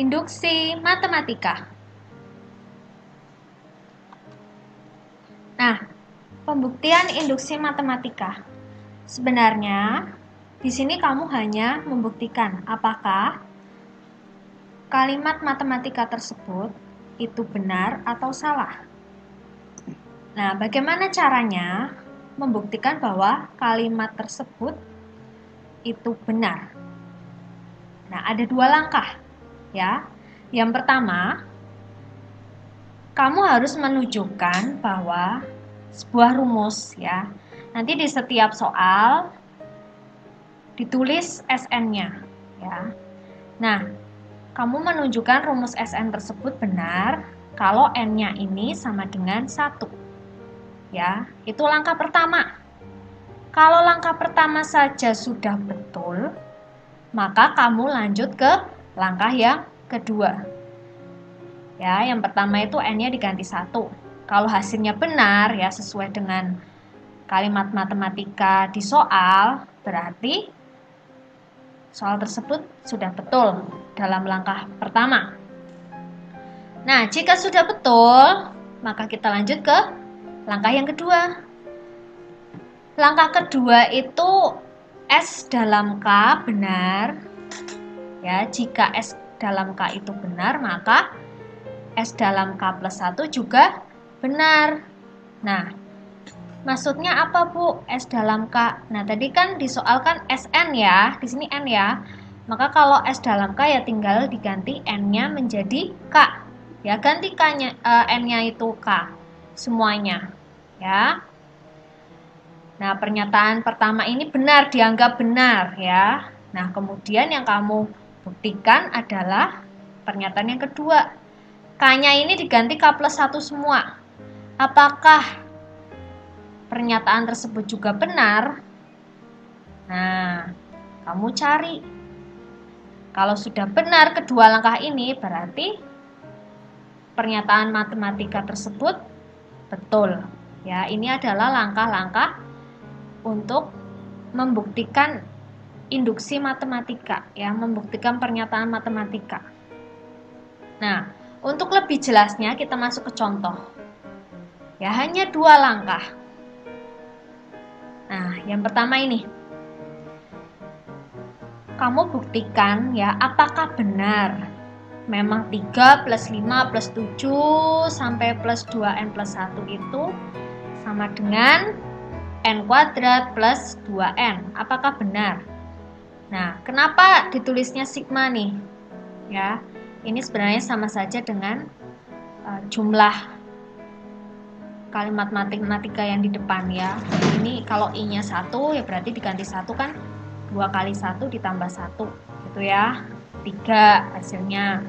Induksi matematika. Nah, pembuktian induksi matematika. Sebenarnya, di sini kamu hanya membuktikan apakah kalimat matematika tersebut itu benar atau salah. Nah, bagaimana caranya membuktikan bahwa kalimat tersebut itu benar? Nah, ada dua langkah, ya. Yang pertama, kamu harus menunjukkan bahwa sebuah rumus, ya. Nanti di setiap soal ditulis SN-nya, ya. Nah, kamu menunjukkan rumus SN tersebut benar kalau N-nya ini sama dengan 1. Ya, itu langkah pertama. Kalau langkah pertama saja sudah betul, maka kamu lanjut ke langkah yang kedua. Ya, yang pertama itu N-nya diganti 1. Kalau hasilnya benar, ya sesuai dengan kalimat matematika di soal, berarti soal tersebut sudah betul dalam langkah pertama. Nah, jika sudah betul, maka kita lanjut ke langkah yang kedua. Langkah kedua itu S dalam K benar. Ya, jika S dalam K itu benar, maka S dalam K plus 1 juga benar. Nah, maksudnya apa, Bu? S dalam K. Nah, tadi kan disoalkan SN ya, di sini N ya. Maka kalau S dalam K ya tinggal diganti N-nya menjadi K. Ya, ganti K-nya, N-nya itu K. Semuanya. Ya. Nah, pernyataan pertama ini benar, dianggap benar ya. Nah, kemudian yang kamu buktikan adalah pernyataan yang kedua. K-nya ini diganti K plus 1 semua. Apakah pernyataan tersebut juga benar? Nah, kamu cari. Kalau sudah benar kedua langkah ini, berarti pernyataan matematika tersebut betul. Ya, ini adalah langkah-langkah untuk membuktikan induksi matematika, ya, membuktikan pernyataan matematika. Nah, untuk lebih jelasnya kita masuk ke contoh. Ya, hanya 2 langkah. Nah, yang pertama ini. Kamu buktikan ya, apakah benar memang 3 plus 5 plus 7 sampai plus 2N plus 1 itu sama dengan N kuadrat plus 2N. Apakah benar? Nah, kenapa ditulisnya sigma nih? Ya, ini sebenarnya sama saja dengan jumlah kalimat matematika yang di depan ya. Ini kalau I-nya 1 ya berarti diganti 1 kan 2 kali 1 ditambah 1 gitu ya. 3 hasilnya.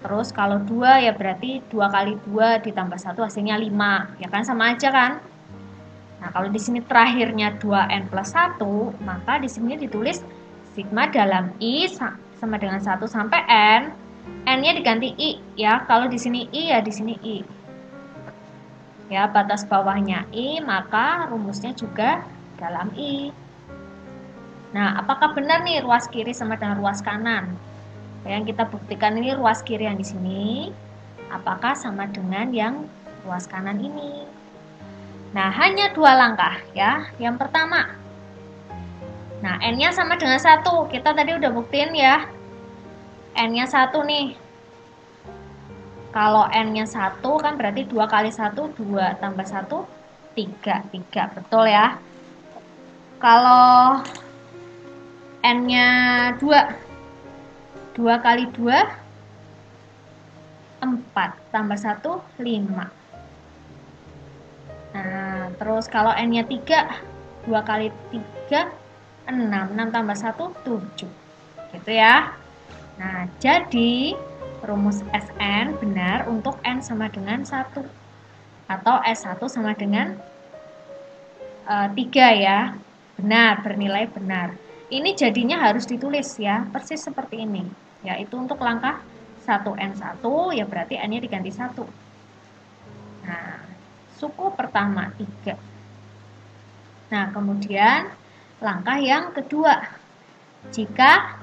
Terus kalau 2 ya berarti 2 kali 2 ditambah 1 hasilnya 5. Ya kan sama aja kan? Nah, kalau di sini terakhirnya 2N plus 1, maka di sini ditulis sigma dalam I sama dengan 1 sampai N. N-nya diganti I ya. Kalau di sini I ya di sini I. Ya, batas bawahnya I, maka rumusnya juga dalam I. Nah, apakah benar nih ruas kiri sama dengan ruas kanan? Yang kita buktikan ini ruas kiri yang di sini, apakah sama dengan yang ruas kanan ini? Nah, hanya 2 langkah ya. Yang pertama, nah N-nya sama dengan 1, kita tadi udah buktiin ya. N-nya 1 nih. Kalau N-nya 1 kan berarti 2 kali 1, 2 tambah 1, 3. 3, betul ya. Kalau N-nya 2, 2 kali 2, 4, tambah 1, 5. Nah, terus kalau N-nya 3, 2 kali 3, 6. 6 tambah 1, 7. Gitu ya. Nah, jadi rumus SN benar untuk N sama dengan 1. Atau S1 sama dengan 3 ya. Benar, bernilai benar. Ini jadinya harus ditulis ya, persis seperti ini. Yaitu untuk langkah 1N1, ya berarti N-nya diganti 1. Nah, suku pertama 3. Nah, kemudian langkah yang kedua. Jika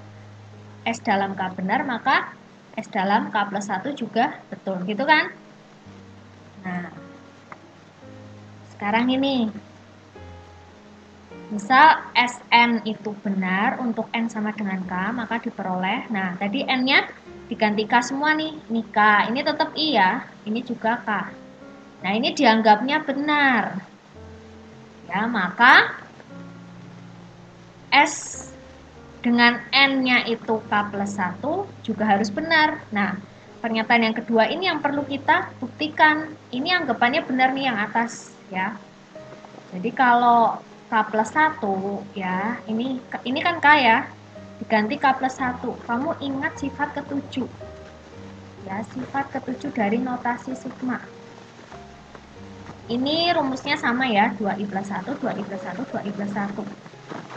S dalam K benar, maka S dalam K plus 1 juga betul, gitu kan? Nah, sekarang ini, misal Sn itu benar untuk N sama dengan K, maka diperoleh, nah tadi N-nya diganti K semua nih, ini K, ini tetap I ya, ini juga K. Nah, ini dianggapnya benar. Ya, maka S dengan N-nya itu K plus 1 juga harus benar. Nah, pernyataan yang kedua ini yang perlu kita buktikan. Ini anggapannya benar nih yang atas, ya. Jadi kalau K plus 1, ya, ini kan K ya, diganti K plus 1. Kamu ingat sifat ketujuh. Ya, sifat ketujuh dari notasi sigma. Ini rumusnya sama ya, 2i plus 1, 2i plus 1, 2i plus 1.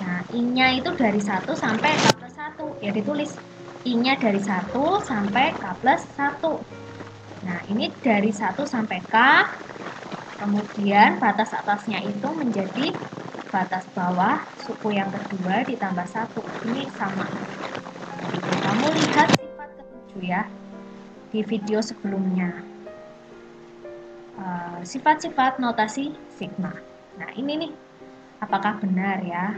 Nah, I-nya itu dari 1 sampai K plus 1. Ya, ditulis I-nya dari 1 sampai K plus 1. Nah, ini dari 1 sampai K. Kemudian batas atasnya itu menjadi batas bawah suku yang kedua ditambah 1. Ini sama. Kamu lihat sifat ketujuh ya di video sebelumnya. Sifat-sifat notasi sigma. Nah, ini nih, apakah benar ya?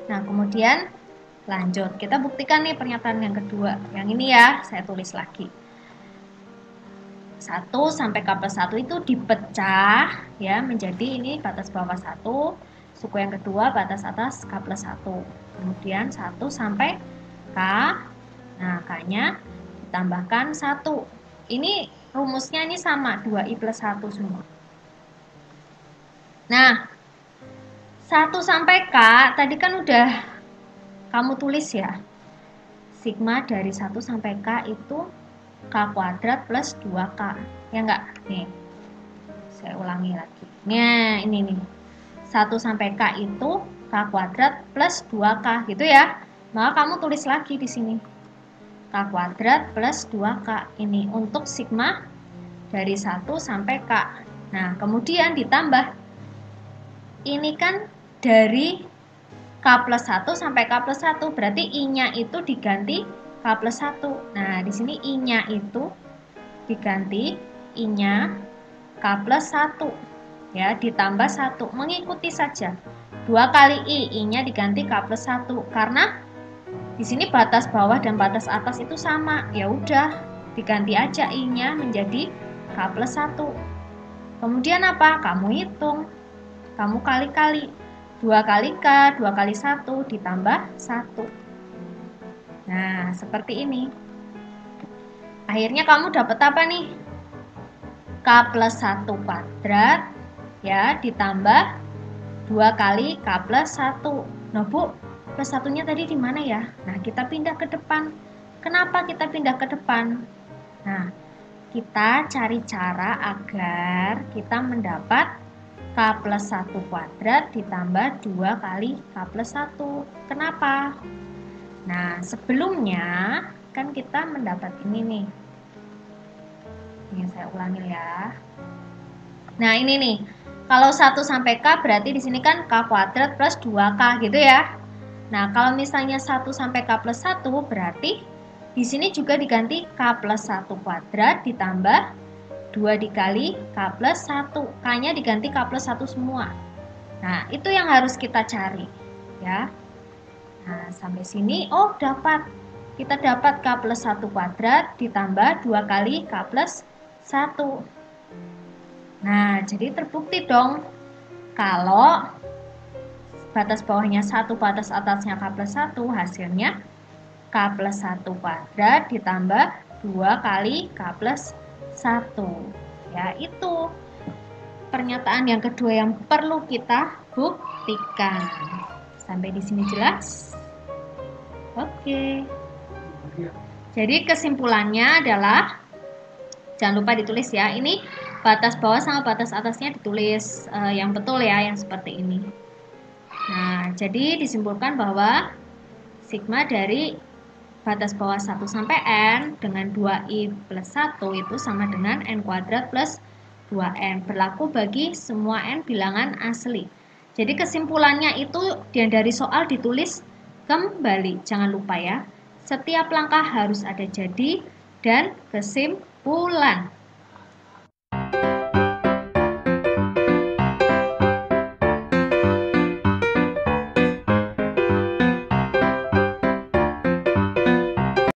Nah, kemudian lanjut, kita buktikan nih pernyataan yang kedua. Yang ini ya, saya tulis lagi. 1 sampai K plus 1 itu dipecah ya menjadi ini batas bawah 1, suku yang kedua batas atas K plus 1. Kemudian 1 sampai K, nah K-nya ditambahkan 1. Ini rumusnya ini sama, 2i plus 1 semua. Nah, 1 sampai K, tadi kan udah kamu tulis ya. Sigma dari 1 sampai K itu K kuadrat plus 2K. Ya enggak? Nih, saya ulangi lagi. Nah, ini nih. 1 sampai K itu K kuadrat plus 2K, gitu ya. Maka kamu tulis lagi di sini. K kuadrat plus 2K. Ini untuk sigma dari 1 sampai K. Nah, kemudian ditambah. Ini kan dari K plus 1 sampai K plus 1. Berarti I-nya itu diganti K plus 1. Nah, di sini I-nya itu diganti I-nya K plus 1. Ya, ditambah 1. Mengikuti saja. 2 kali I, I-nya diganti K plus 1. Karena di sini batas bawah dan batas atas itu sama. Ya udah, diganti aja I-nya menjadi K plus 1. Kemudian apa? Kamu hitung. Kamu kali-kali. 2 kali K, 2 kali 1 ditambah 1. Nah, seperti ini. Akhirnya kamu dapat apa nih? K plus 1 kuadrat ya ditambah 2 kali K plus 1. Nah, Bu, plus 1-nya tadi di mana ya? Nah, kita pindah ke depan. Kenapa kita pindah ke depan? Nah, kita cari cara agar kita mendapat K plus 1 kuadrat ditambah 2 kali K plus 1. Kenapa? Nah, sebelumnya kan kita mendapat ini nih. Ini saya ulangi ya. Nah, ini nih. Kalau 1 sampai K berarti di sini kan K kuadrat plus 2K gitu ya. Nah, kalau misalnya 1 sampai K plus 1 berarti di sini juga diganti K plus 1 kuadrat ditambah 2 dikali K plus 1. K-nya diganti K plus 1 semua. Nah, itu yang harus kita cari. Ya. Nah, sampai sini, oh dapat. Kita dapat K plus 1 kuadrat ditambah 2 kali K plus 1. Nah, jadi terbukti dong. Kalau batas bawahnya 1, batas atasnya K plus 1, hasilnya K plus 1 kuadrat ditambah 2 kali K plus 1. Ya, itu pernyataan yang kedua yang perlu kita buktikan. Sampai di sini jelas? Oke. Jadi kesimpulannya adalah, jangan lupa ditulis ya, ini batas bawah sama batas atasnya ditulis yang betul ya, yang seperti ini. Nah, jadi disimpulkan bahwa sigma dari batas bawah 1 sampai N dengan 2i plus 1 itu sama dengan N kuadrat plus 2N. Berlaku bagi semua N bilangan asli. Jadi kesimpulannya itu yang dari soal ditulis kembali. Jangan lupa ya. Setiap langkah harus ada jadi dan kesimpulan.